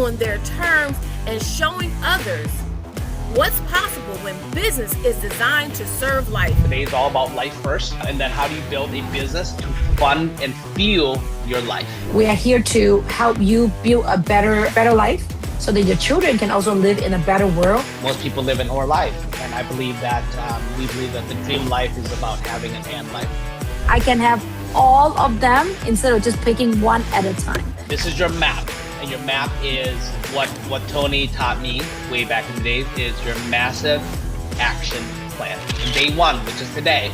on their terms and showing others what's possible when business is designed to serve life. Today is all about life first, and then how do you build a business to fund and fuel your life. We are here to help you build a better life so that your children can also live in a better world. Most people live an or life, and I believe that we believe that the dream life is about having an and life. I can have all of them instead of just picking one at a time. This is your map, and your map is what Tony taught me way back in the days is your massive action plan. And day one, which is today,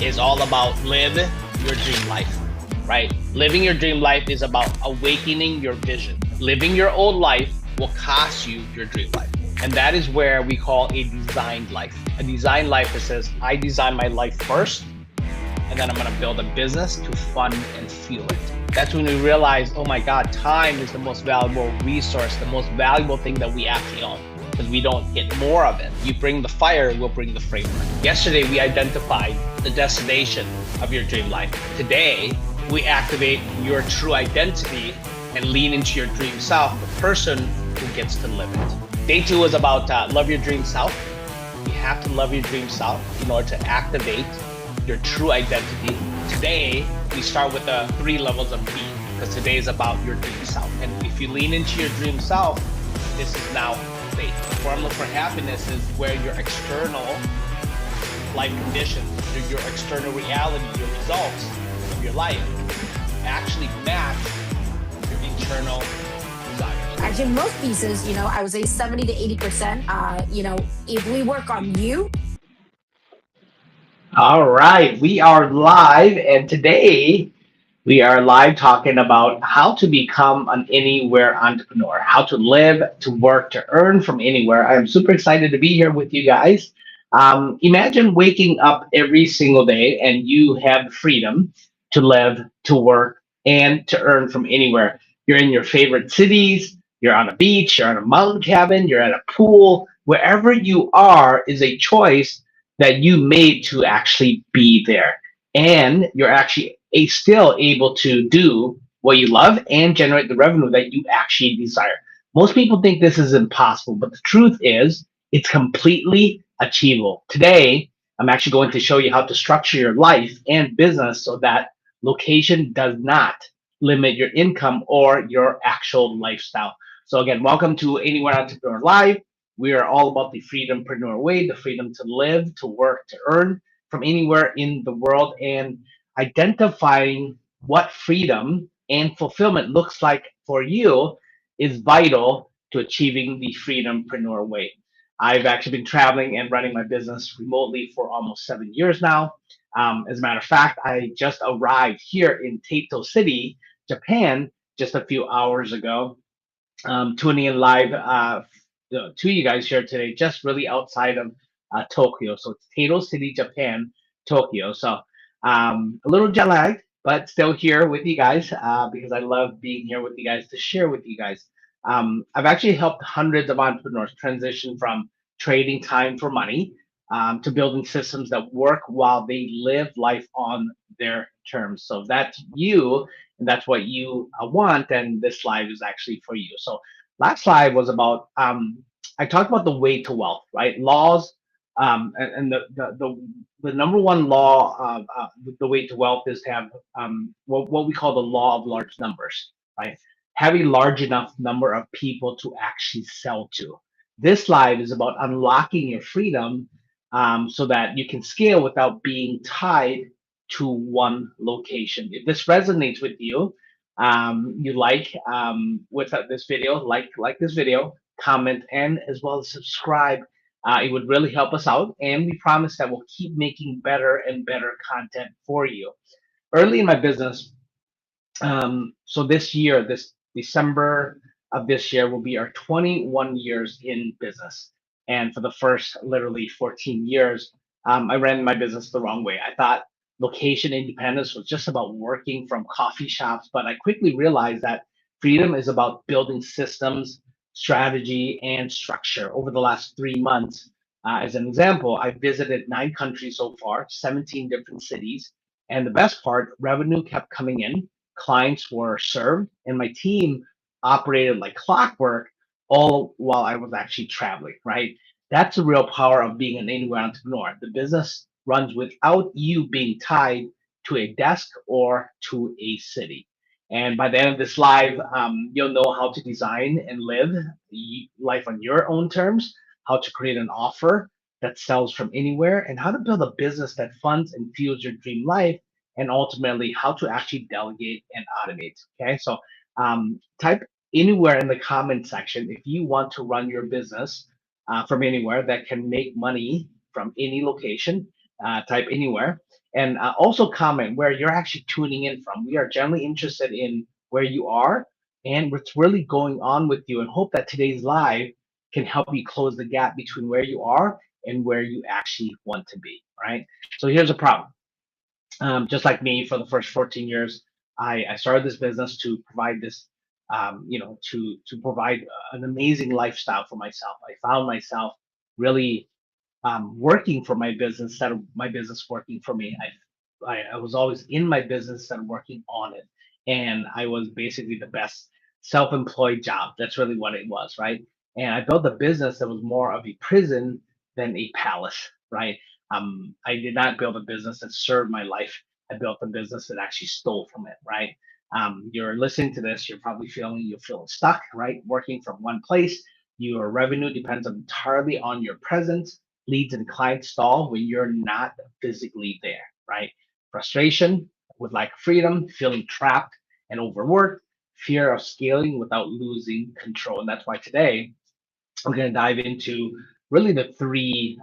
is all about live your dream life, right? Living your dream life is about awakening your vision. Living your old life will cost you your dream life. And that is where we call a designed life. A designed life that says, I design my life first, and then I'm gonna build a business to fund and fuel it. That's when we realize, oh my God, time is the most valuable resource, the most valuable thing that we actually own, because we don't get more of it. You bring the fire, we'll bring the framework. Yesterday, we identified the destination of your dream life. Today, we activate your true identity and lean into your dream self, the person who gets to live it. Day two is about love your dream self. You have to love your dream self in order to activate your true identity. Today, we start with the 3 levels of being, because today is about your dream self. And if you lean into your dream self, this is now faith. The formula for happiness is where your external life conditions, your external reality, your results of your life actually match your internal desires. Actually, most pieces, I would say 70 to 80%, if we work on you. All right, we are live, and today we are live talking about how to become an anywhere entrepreneur, how to live, to work, to earn from anywhere. I am super excited to be here with you guys. Imagine waking up every single day and you have the freedom to live, to work, and to earn from anywhere. You're in your favorite cities, you're on a beach, you're on a mountain cabin, you're at a pool. Wherever you are is a choice that you made to actually be there. And you're actually still able to do what you love and generate the revenue that you actually desire. Most people think this is impossible, but the truth is it's completely achievable. Today, I'm actually going to show you how to structure your life and business so that location does not limit your income or your actual lifestyle. So again, welcome to Anywhere Entrepreneur Live. We are all about the freedompreneur way, the freedom to live, to work, to earn from anywhere in the world, and identifying what freedom and fulfillment looks like for you is vital to achieving the freedompreneur way. I've actually been traveling and running my business remotely for almost 7 years now. As a matter of fact, I just arrived here in Taito City, Japan, just a few hours ago, tuning in live to you guys here today, just really outside of Tokyo. So it's Taito City, Japan, Tokyo. So a little jet lagged, but still here with you guys because I love being here with you guys to share with you guys. I've actually helped hundreds of entrepreneurs transition from trading time for money to building systems that work while they live life on their terms. So if that's you and that's what you want, then this live is actually for you. So last slide was about I talked about the way to wealth, right? Laws, and the number one law of the way to wealth is to have what we call the law of large numbers, right? Have a large enough number of people to actually sell to. This slide is about unlocking your freedom so that you can scale without being tied to one location. If this resonates with you, you like with this video, like this video, comment, and as well as subscribe. It would really help us out, and we promise that we'll keep making better and better content for you. Early in my business, so this year, this December of this year will be our 21 years in business. And for the first literally 14 years, I ran my business the wrong way. I thought location independence was just about working from coffee shops, but I quickly realized that freedom is about building systems, strategy, and structure. Over the last 3 months, as an example, I visited 9 countries so far, 17 different cities. And the best part, revenue kept coming in, clients were served, and my team operated like clockwork, all while I was actually traveling, right? That's the real power of being an anywhere entrepreneur. The business runs without you being tied to a desk or to a city. And by the end of this live, you'll know how to design and live life on your own terms, how to create an offer that sells from anywhere, and how to build a business that funds and fuels your dream life, and ultimately how to actually delegate and automate. Okay, so type anywhere in the comment section if you want to run your business from anywhere that can make money from any location. Type anywhere. And also comment where you're actually tuning in from. We are generally interested in where you are and what's really going on with you, and hope that today's live can help you close the gap between where you are and where you actually want to be. Right. So here's a problem. Just like me, for the first 14 years, I started this business to provide this, to provide an amazing lifestyle for myself. I found myself really working for my business instead of my business working for me. I was always in my business instead of working on it, and I was basically the best self-employed job. That's really what it was, right? And I built a business that was more of a prison than a palace, right? I did not build a business that served my life. I built a business that actually stole from it, right? You're listening to this, you're feeling stuck, right? Working from one place. Your revenue depends entirely on your presence. Leads and clients stall when you're not physically there, right? Frustration with lack of freedom, feeling trapped and overworked, fear of scaling without losing control. And that's why today we're going to dive into really the three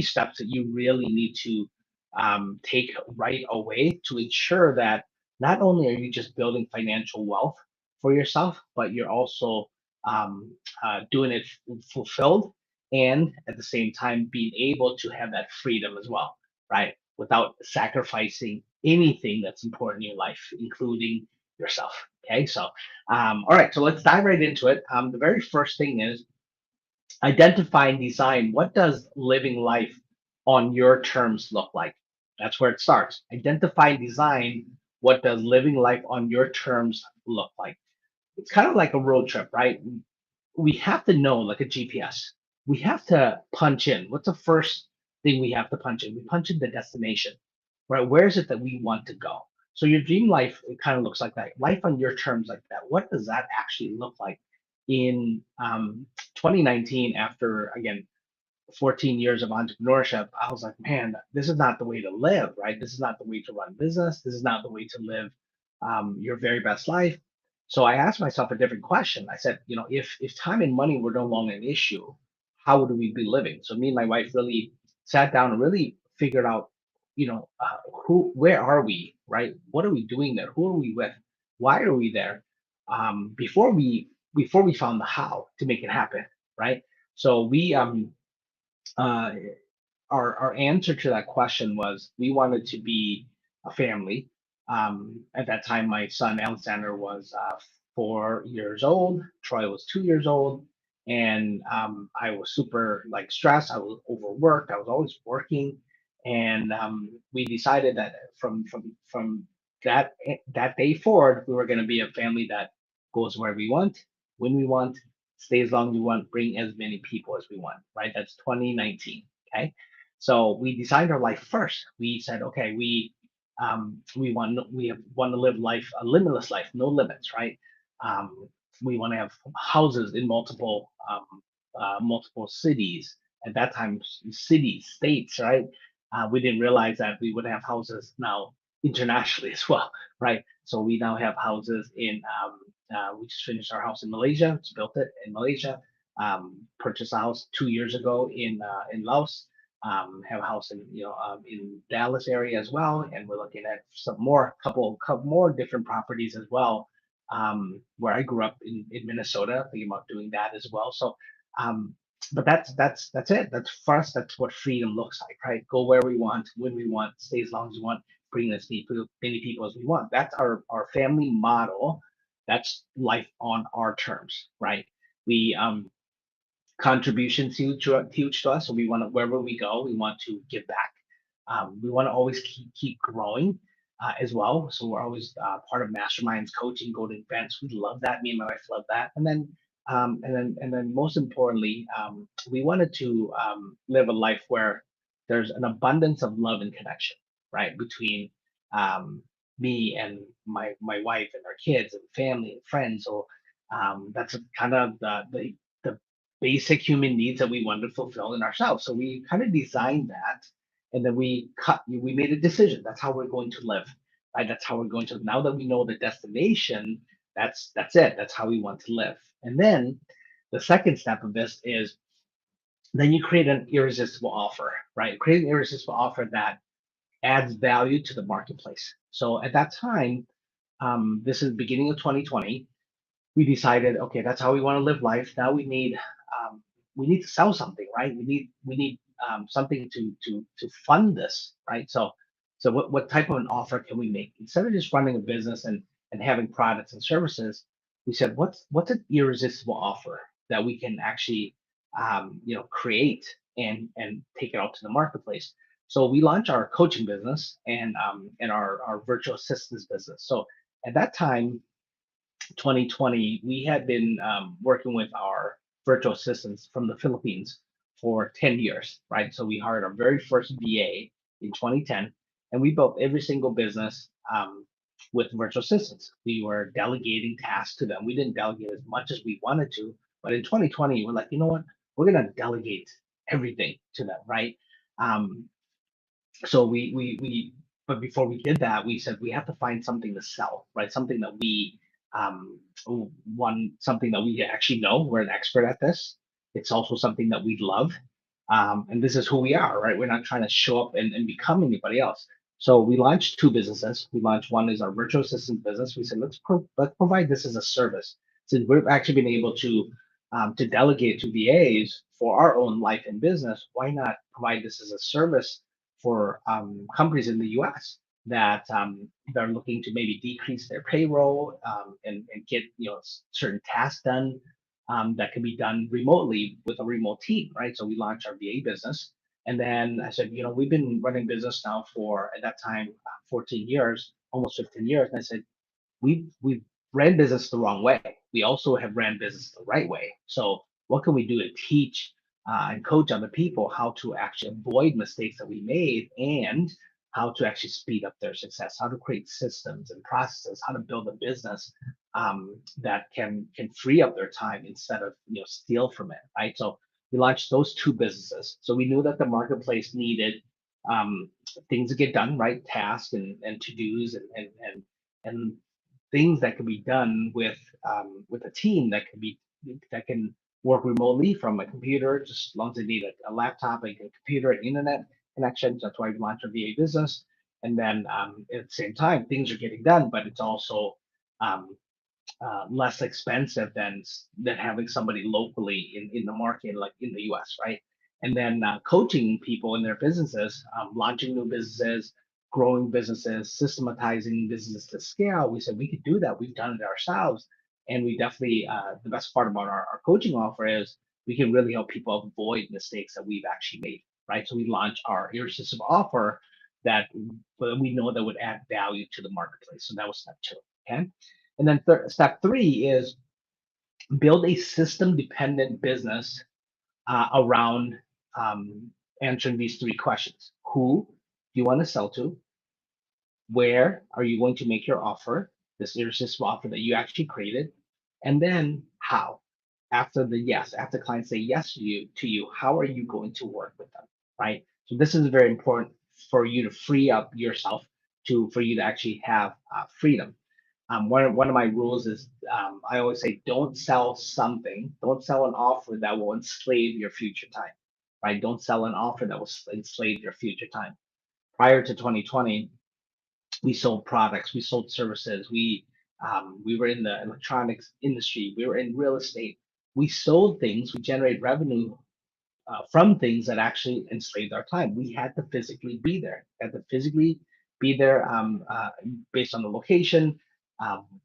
steps that you really need to take right away to ensure that not only are you just building financial wealth for yourself, but you're also doing it fulfilled, and at the same time being able to have that freedom as well, right? Without sacrificing anything that's important in your life, including yourself. Okay, so all right, so let's dive right into it. The very first thing is identify and design, what does living life on your terms look like. That's where it starts. Identify and design, what does living life on your terms look like. It's kind of like a road trip, right? We have to know, like a GPS, we have to punch in. What's the first thing we have to punch in? We punch in the destination, right? Where is it that we want to go? So your dream life, it kind of looks like that. Life on your terms, like that. What does that actually look like in 2019? After again 14 years of entrepreneurship, I was like, man, this is not the way to live, right? This is not the way to run business. This is not the way to live your very best life. So I asked myself a different question. I said, if time and money were no longer an issue, how would we be living? So me and my wife really sat down and really figured out, where are we, right? What are we doing there? Who are we with? Why are we there? Before we found the how to make it happen, right? So we uh, our answer to that question was we wanted to be a family. At that time, my son Alexander was 4 years old. Troy was 2 years old, and I was super like stressed. I was overworked. I was always working, and we decided that from that day forward, we were going to be a family that goes where we want, when we want, stay as long as we want, bring as many people as we want. Right? That's 2019. Okay. So we designed our life first. We said, okay, we want to live life, a limitless life, no limits, right? Um, we want to have houses in multiple cities. At that time, cities, states, right? We didn't realize that we would have houses now internationally as well, right? So we now have houses in. We just finished our house in Malaysia. Just built it in Malaysia. Purchased a house 2 years ago in Laos. Have a house in Dallas area as well, and we're looking at some more couple more different properties as well. Where I grew up in Minnesota, thinking about doing that as well. So, um, but that's it. That's for us. That's what freedom looks like, right? Go where we want, when we want, stay as long as we want, bring as many people as we want. That's our family model. That's life on our terms, right? We contributions huge to us. So we want to, wherever we go, we want to give back. We want to always keep growing. as well. So we're always part of masterminds, coaching, go to events. We love that. Me and my wife love that. And then most importantly, we wanted to live a life where there's an abundance of love and connection, right, between um, me and my wife and our kids and family and friends. So that's kind of the basic human needs that we want to fulfill in ourselves. So we kind of designed that, and then we made a decision. That's how we're going to live, right? That's how we're going to. Now that we know the destination, that's it. That's how we want to live. And then the second step of this is then you create an irresistible offer, right? Create an irresistible offer that adds value to the marketplace. So at that time, this is the beginning of 2020, we decided, okay, that's how we want to live life. Now um, we need to sell something, right? We need something to fund this, right? So what type of an offer can we make instead of just running a business and having products and services? We said, what's an irresistible offer that we can actually create and take it out to the marketplace? So we launched our coaching business and our virtual assistants business. So at that time 2020, we had been working with our virtual assistants from the Philippines for 10 years, right? So we hired our very first VA in 2010, and we built every single business with virtual assistants. We were delegating tasks to them. We didn't delegate as much as we wanted to, but in 2020, we're like, you know what? We're going to delegate everything to them, right? Um, so but before we did that, we said we have to find something to sell, right? Something that we um something that we actually know. We're an expert at this. It's also something that we love. And this is who we are, right? We're not trying to show up and become anybody else. So we launched two businesses. We launched one is our virtual assistant business. We said let's provide this as a service. Since we've actually been able to delegate to VAs for our own life and business, why not provide this as a service for companies in the U.S. that they're looking to maybe decrease their payroll and get certain tasks done that can be done remotely with a remote team, right? So we launched our VA business, and then I said, we've been running business now for at that time 14 years, almost 15 years, and I said we've ran business the wrong way. We also have ran business the right way. So what can we do to teach and coach other people how to actually avoid mistakes that we made and how to actually speed up their success, how to create systems and processes, how to build a business that can free up their time instead of steal from it, right? So we launched those two businesses. So we knew that the marketplace needed um, things to get done, right? Tasks and to dos and things that can be done with a team that can work remotely from a computer, just as long as they need a laptop, a computer, an internet connection. That's why we launched our VA business. And then at the same time, things are getting done, but it's also um, less expensive than having somebody locally in the market, like in the U.S., right? And then coaching people in their businesses, launching new businesses, growing businesses, systematizing businesses to scale. We said we could do that. We've done it ourselves, and we definitely the best part about our coaching offer is we can really help people avoid mistakes that we've actually made, right? So we launched our irresistible offer that we know that would add value to the marketplace. So that was step two. Okay. And then step three is build a system dependent business around answering these three questions. Who do you want to sell to? Where are you going to make your offer, this irresistible offer that you actually created? And then how? After the yes, after clients say yes to you, how are you going to work with them? Right. So this is very important for you to free up yourself for you to actually have freedom. One of my rules is I always say don't sell an offer that will enslave your future time, right? Don't sell an offer that will enslave your future time. Prior to 2020, we sold products, we sold services, we were in the electronics industry, we were in real estate. We sold things, we generate revenue from things that actually enslaved our time. We had to physically be there, had to physically be there based on the location.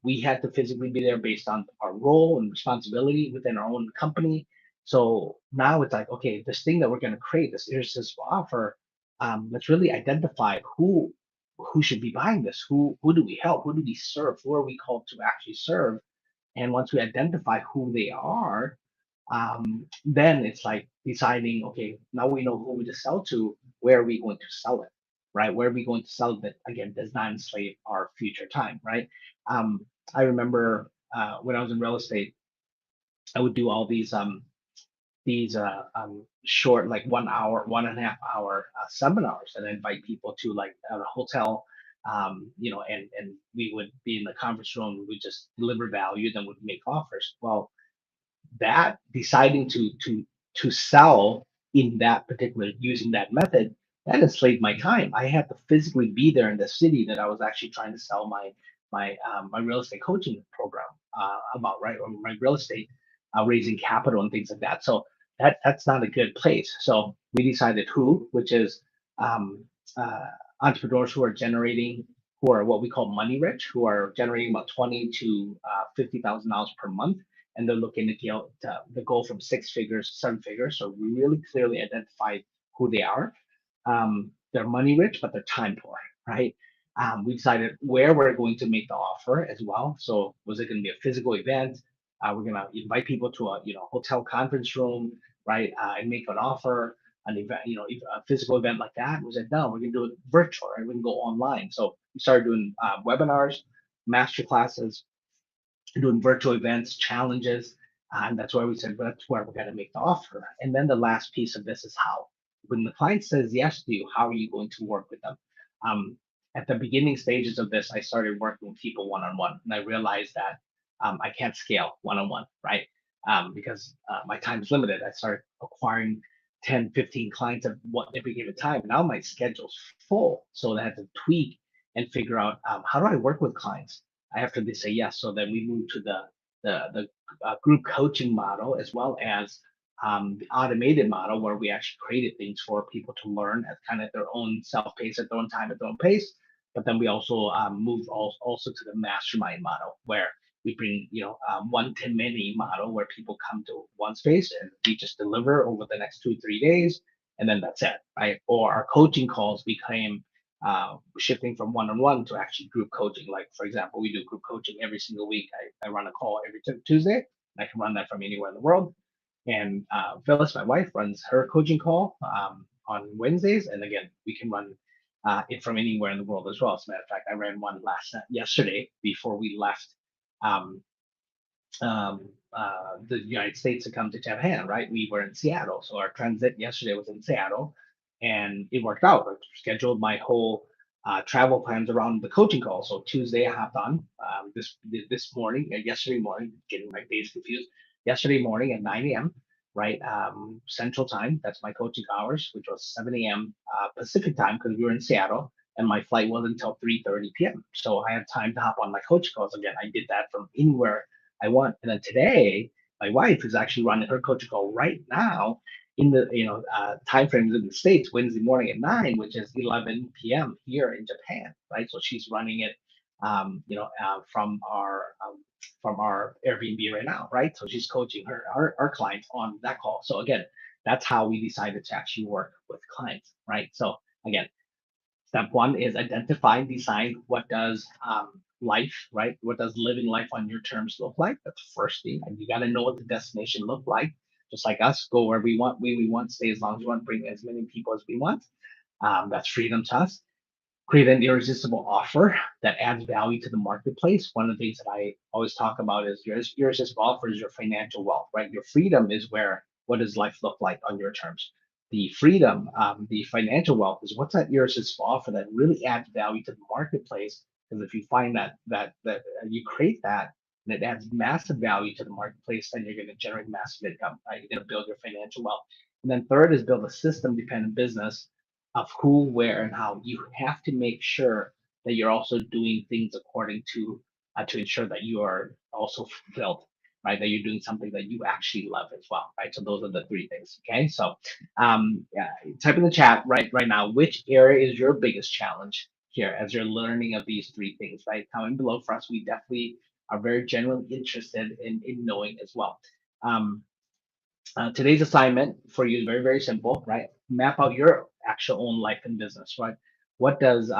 We had to physically be there based on our role and responsibility within our own company. So now it's like, okay, this thing that we're going to create, this irresistible offer, let's really identify who should be buying this? Who do we help? Who do we serve? Who are we called to actually serve? And once we identify who they are, then it's like deciding, okay, now we know who to sell to, where are we going to sell it, right? Where are we going to sell it that, again, does not enslave our future time, right? I remember when I was in real estate, I would do all these short, like 1 hour, 1.5 hour seminars, and invite people to like a hotel, and we would be in the conference room. We would just deliver value, then would make offers. Well, that deciding to sell in that particular using that method, that enslaved my time. I had to physically be there in the city that I was actually trying to sell my real estate coaching program about, right, or my real estate raising capital and things like that. So that's not a good place. So we decided which is um, uh, entrepreneurs who are generating, who are what we call money rich, who are generating about 20 to 50,000 dollars per month, and they're looking to go from 6 figures to 7 figures. So we really clearly identified who they are. They're money rich, but they're time poor, right? We decided where we're going to make the offer as well. So was it going to be a physical event? We're going to invite people to a hotel conference room, right, and make an offer. An event, a physical event like that. We said no, we're going to do it virtual, right? We can go online. So we started doing webinars, master classes, doing virtual events, challenges, and that's why we said, well, that's where we're going to make the offer. And then the last piece of this is how. When the client says yes to you, how are you going to work with them? Um, at the beginning stages of this, I started working with people one on one, and I realized that I can't scale one on one, right? Because my time is limited. I started acquiring 10, 15 clients at every given time. Now my schedule's full, so I had to tweak and figure out how do I work with clients after they say yes. So then we move to the group coaching model, as well as the automated model, where we actually created things for people to learn at kind of their own self pace, at their own time, at their own pace. But then we also move also to the mastermind model, where we bring, one to many model, where people come to one space and we just deliver over the next 2 3 days, and then that's it, right? Or our coaching calls became shifting from one-on-one to actually group coaching. Like, for example, we do group coaching every single week. I run a call every Tuesday. I can run that from anywhere in the world. And Phyllis, my wife, runs her coaching call on Wednesdays. And again, we can run it from anywhere in the world as well. As a matter of fact, I ran one yesterday before we left um, the United States to come to Japan, right? We were in Seattle. So our transit yesterday was in Seattle, and it worked out. I scheduled my whole travel plans around the coaching call. So Tuesday I hopped on this morning, yesterday morning, getting my days confused. Yesterday morning at 9 a.m., right, Central Time. That's my coaching hours, which was 7 a.m. Pacific time, because we were in Seattle, and my flight wasn't until 3:30 p.m. So I had time to hop on my coaching calls again. I did that from anywhere I want. And then today, my wife is actually running her coaching call right now in the time frames in the States, Wednesday morning at 9, which is 11 p.m. here in Japan, right? So she's running it, from our Airbnb right now, right? So she's coaching our clients on that call. So again, that's how we decided to actually work with clients, right? So again, step one is identify, decide what does life, right? What does living life on your terms look like? That's the first thing. And you got to know what the destination look like. Just like us, go where we want, when we want, stay as long as we want, bring as many people as we want. That's freedom to us. Create an irresistible offer that adds value to the marketplace. One of the things that I always talk about is your irresistible offer is your financial wealth, right? Your freedom is where, what does life look like on your terms? The freedom, the financial wealth is what's that irresistible offer that really adds value to the marketplace. Because if you find that you create that and it adds massive value to the marketplace, then you're going to generate massive income, right? You're going to build your financial wealth. And then third is build a system dependent business of who, where, and how. You have to make sure that you're also doing things according to ensure that you are also fulfilled, right? That you're doing something that you actually love as well, right? So those are the three things. Okay, so yeah, type in the chat right now which area is your biggest challenge here as you're learning of these three things, right? Comment below for us. We definitely are very genuinely interested in knowing as well. Today's assignment for you is very, very simple, right? Map out your actual own life and business, right? What does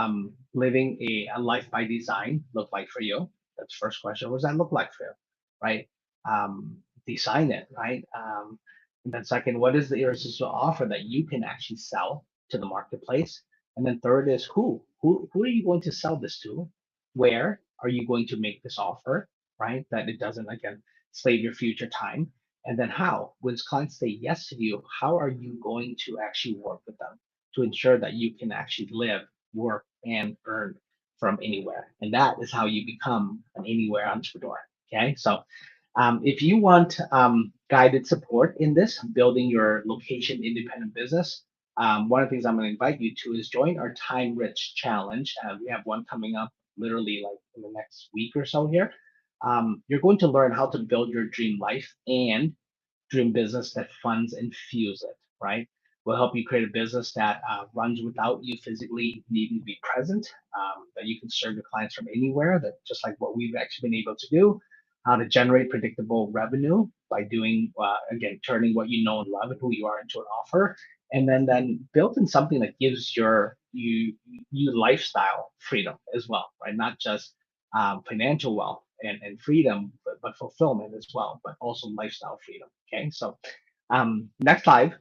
living a life by design look like for you? That's the first question. What does that look like for you, right? Design it, right? And then second, what is the irresistible offer that you can actually sell to the marketplace? And then third is who are you going to sell this to? Where are you going to make this offer, right? That it doesn't again slave your future time. And then how? When clients say yes to you, how are you going to actually work with them to ensure that you can actually live, work, and earn from anywhere? And that is how you become an anywhere entrepreneur. Okay, so if you want guided support in this, building your location independent business, one of the things I'm going to invite you to is join our Time Rich Challenge. We have one coming up literally like in the next week or so here. You're going to learn how to build your dream life and dream business that funds and fuels it, right? We'll help you create a business that runs without you physically needing to be present, that you can serve your clients from anywhere, that just like what we've actually been able to do, how to generate predictable revenue by doing, again, turning what you know and love and who you are into an offer, and then built in something that gives you lifestyle freedom as well, right? Not just financial wealth and freedom, but fulfillment as well, but also lifestyle freedom. Okay, so next slide,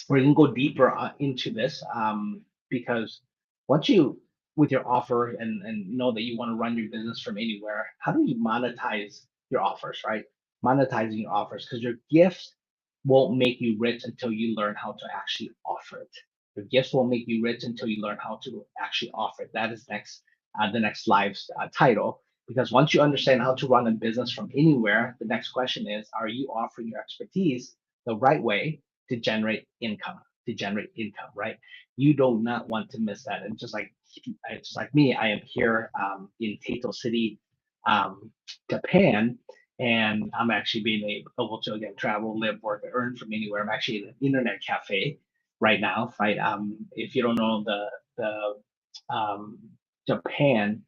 we're going to go deeper into this because once you, with your offer and know that you want to run your business from anywhere, how do you monetize your offers, right? Monetizing your offers, because your gifts won't make you rich until you learn how to actually offer it. Your gifts won't make you rich until you learn how to actually offer it. That is the next live's title. Because once you understand how to run a business from anywhere, the next question is, are you offering your expertise the right way to generate income, right? You do not want to miss that. And just like me, I am here in Taito City, Japan, and I'm actually being able to again travel, live, work, earn from anywhere. I'm actually in an internet cafe right now, right? If you don't know the Japan,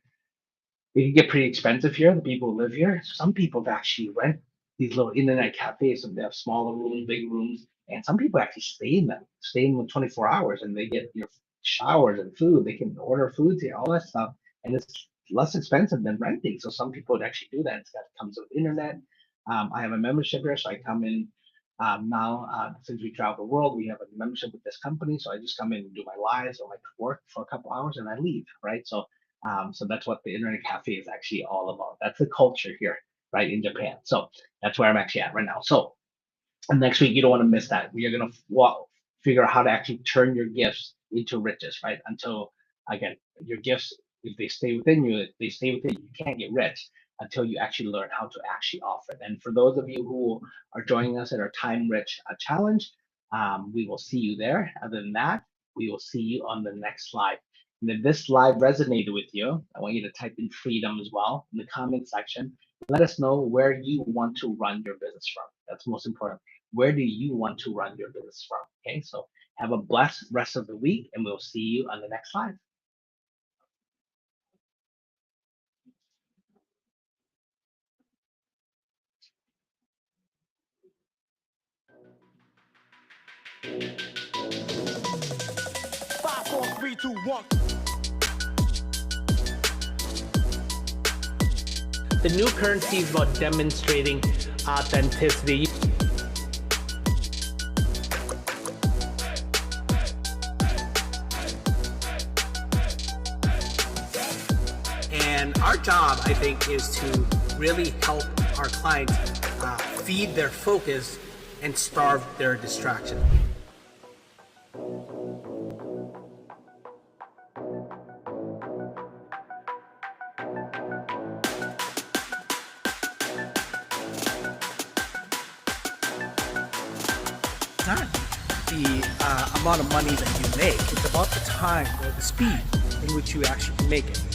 it can get pretty expensive here. The people who live here, some people have actually rent these little internet cafes. So they have smaller rooms, big rooms, and some people actually stay in them 24 hours, and they get showers and food. They can order foods here, all that stuff, and it's less expensive than renting. So some people would actually do that. It's got comes with internet. I have a membership here, so I come in now. Since we travel the world, we have a membership with this company, so I just come in and do my lives or my work for a couple hours, and I leave. Right, so that's what the internet cafe is actually all about. That's the culture here, right, in Japan. So that's where I'm actually at right now. So and next week, you don't want to miss that. We are going to figure out how to actually turn your gifts into riches, right? Until, again, your gifts, if they stay within you, they stay within you. You can't get rich until you actually learn how to actually offer it. And for those of you who are joining us at our Time Rich Challenge, we will see you there. Other than that, we will see you on the next slide. And if this slide resonated with you, I want you to type in freedom as well in the comment section. Let us know where you want to run your business from. That's most important. Where do you want to run your business from? Okay, so have a blessed rest of the week, and we'll see you on the next slide. Five, four, three, two, one. The new currency is about demonstrating authenticity. And our job, I think, is to really help our clients feed their focus and starve their distraction. Not the amount of money that you make, it's about the time or the speed in which you actually make it.